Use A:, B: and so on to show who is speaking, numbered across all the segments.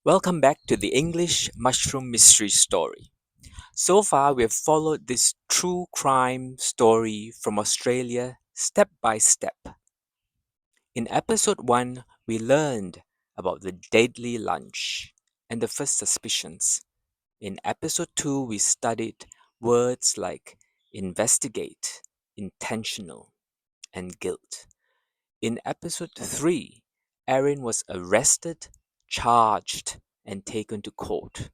A: Welcome back to the English Mushroom Mystery Story. So far, we have followed this true crime story from Australia step by step. In episode 1, we learned about the deadly lunch and the first suspicions. In episode 2, we studied words like investigate, intentional, and guilt. In episode 3, Erin was arrested, charged, and taken to court.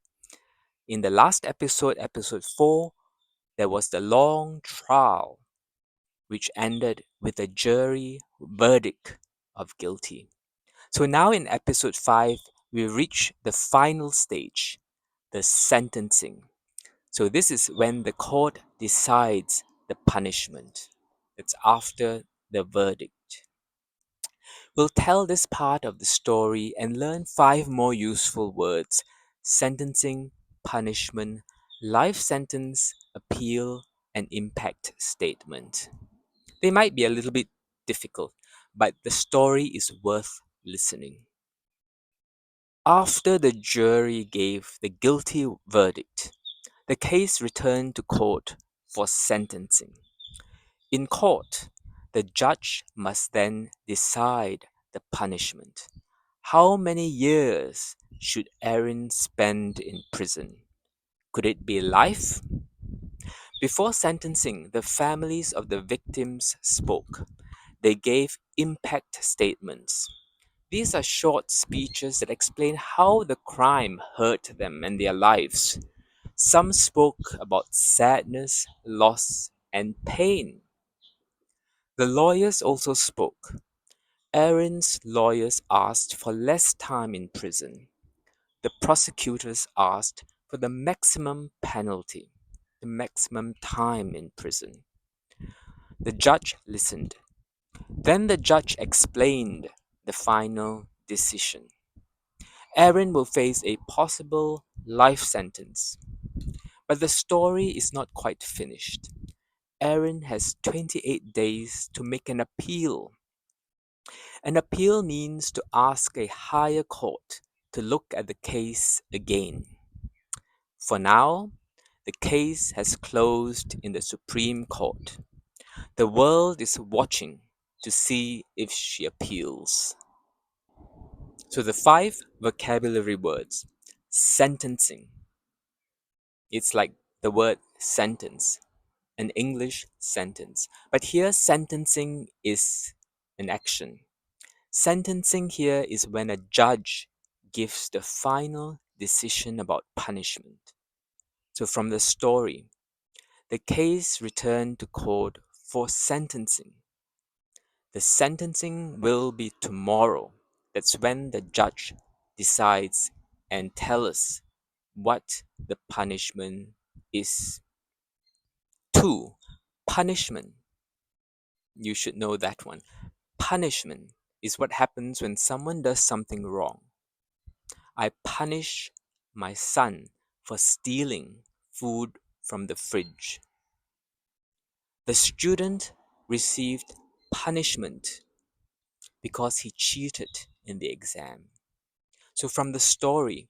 A: In the last episode, episode 4, there was the long trial, which ended with a jury verdict of guilty. So now in episode 5, we reach the final stage, the sentencing. So this is when the court decides the punishment. It's after the verdict. We'll tell this part of the story and learn 5 more useful words: sentencing, punishment, life sentence, appeal, and impact statement. They might be a little bit difficult, but the story is worth listening. After the jury gave the guilty verdict, the case returned to court for sentencing. In court, the judge must then decide the punishment. How many years should Erin spend in prison? Could it be life? Before sentencing, the families of the victims spoke. They gave impact statements. These are short speeches that explain how the crime hurt them and their lives. Some spoke about sadness, loss, and pain. The lawyers also spoke. Erin's lawyers asked for less time in prison. The prosecutors asked for the maximum penalty, the maximum time in prison. The judge listened. Then the judge explained the final decision. Erin will face a possible life sentence. But the story is not quite finished. Erin has 28 days to make an appeal. An appeal means to ask a higher court to look at the case again. For now, the case has closed in the Supreme Court. The world is watching to see if she appeals. So the 5 vocabulary words. Sentencing. It's like the word sentence, an English sentence. But here sentencing is an action. Sentencing here is when a judge gives the final decision about punishment. So from the story, the case returned to court for sentencing. The sentencing will be tomorrow. That's when the judge decides and tells us what the punishment is. 2. Punishment. You should know that one. Punishment is what happens when someone does something wrong. I punish my son for stealing food from the fridge. The student received punishment because he cheated in the exam. So, from the story,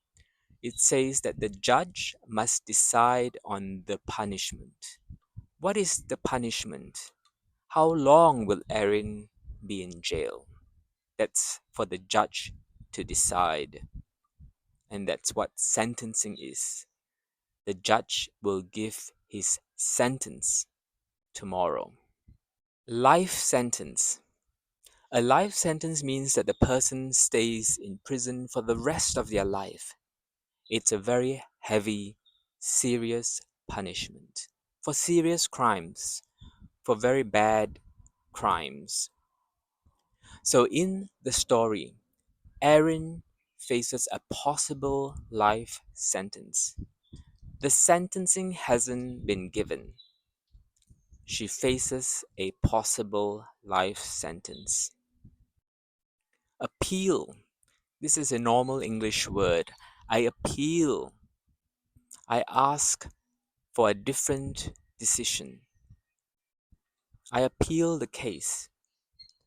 A: it says that the judge must decide on the punishment. What is the punishment? How long will Erin be in jail? That's for the judge to decide. And that's what sentencing is. The judge will give his sentence tomorrow. Life sentence. A life sentence means that the person stays in prison for the rest of their life. It's a very heavy, serious punishment for serious crimes, for very bad crimes. So, in the story, Erin faces a possible life sentence. The sentencing hasn't been given. She faces a possible life sentence. Appeal. This is a normal English word. I appeal. I ask for a different decision. I appeal the case.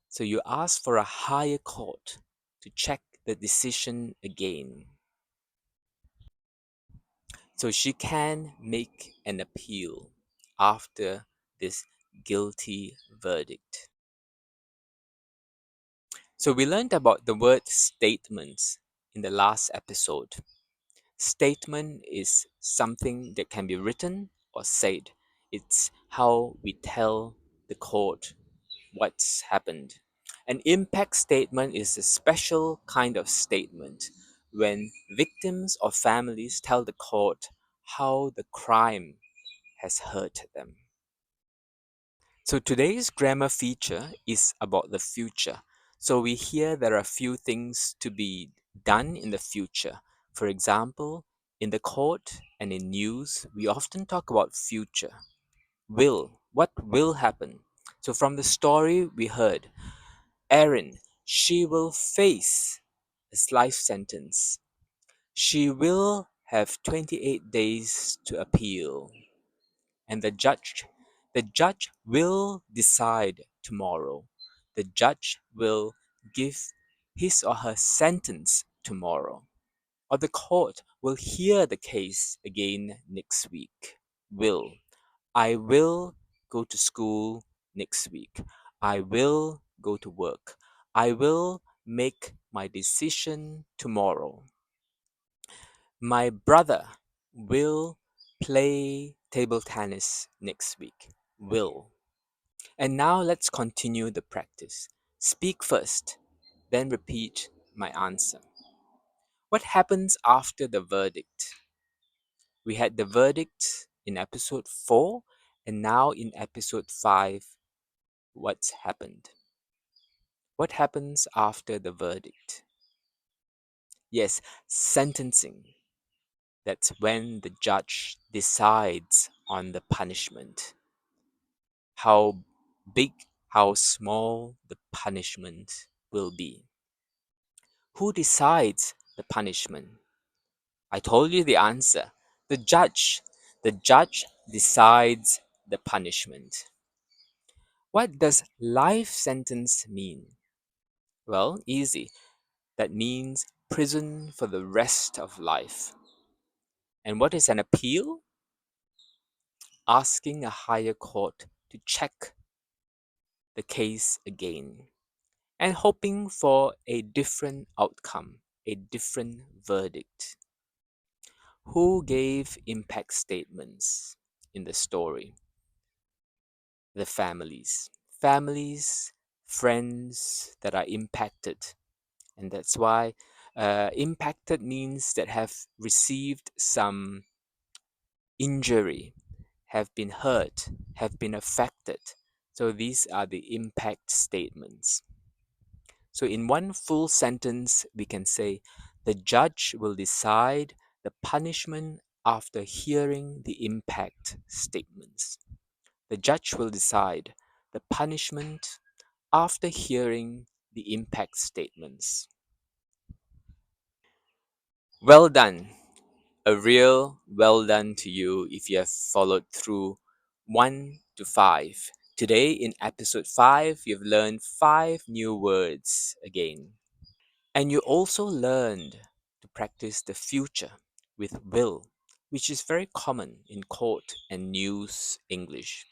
A: So you ask for a higher court to check the decision again. So she can make an appeal after this guilty verdict. So we learned about the word statements in the last episode. Statement is something that can be written or said. It's how we tell the court what's happened. An impact statement is a special kind of statement when victims or families tell the court how the crime has hurt them. So today's grammar feature is about the future. So we hear there are a few things to be done in the future. For example, in the court and in news, we often talk about future. Will. What will happen? So from the story we heard, Erin, she will face a life sentence. She will have 28 days to appeal. And the judge will decide tomorrow. The judge will give his or her sentence tomorrow. Or the court will hear the case again next week. Will. I will go to school next week. I will go to work. I will make my decision tomorrow. My brother will play table tennis next week. Will. And now let's continue the practice. Speak first, then repeat my answer. What happens after the verdict? We had the verdict in episode 4, and now in episode 5, what's happened? What happens after the verdict? Yes, sentencing. That's when the judge decides on the punishment. How big, how small the punishment will be. Who decides the punishment? I told you the answer. The judge. The judge decides the punishment. What does life sentence mean? Well, easy. That means prison for the rest of life. And what is an appeal? Asking a higher court to check the case again and hoping for a different outcome, a different verdict. Who gave impact statements in the story? The families. Families, friends that are impacted. And that's why impacted means that have received some injury, have been hurt, have been affected. So these are the impact statements. So in one full sentence, we can say, the judge will decide the punishment after hearing the impact statements. The judge will decide the punishment after hearing the impact statements. Well done. A real well done to you if you have followed through 1 to 5. Today in episode 5, you've learned 5 new words again. And you also learned to practice the future with will, which is very common in court and news English.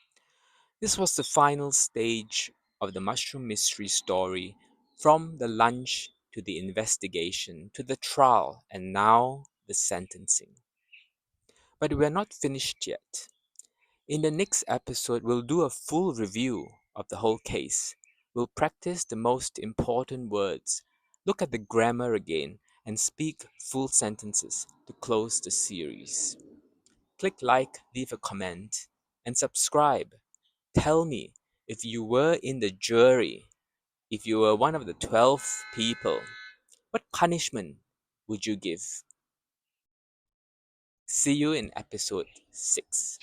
A: This was the final stage of the mushroom mystery story, from the lunch to the investigation to the trial and now the sentencing. But we're not finished yet. In the next episode, we'll do a full review of the whole case. We'll practice the most important words, look at the grammar again, and speak full sentences to close the series. Click like, leave a comment, and subscribe. Tell me if you were in the jury, if you were one of the 12 people, what punishment would you give? See you in episode 6.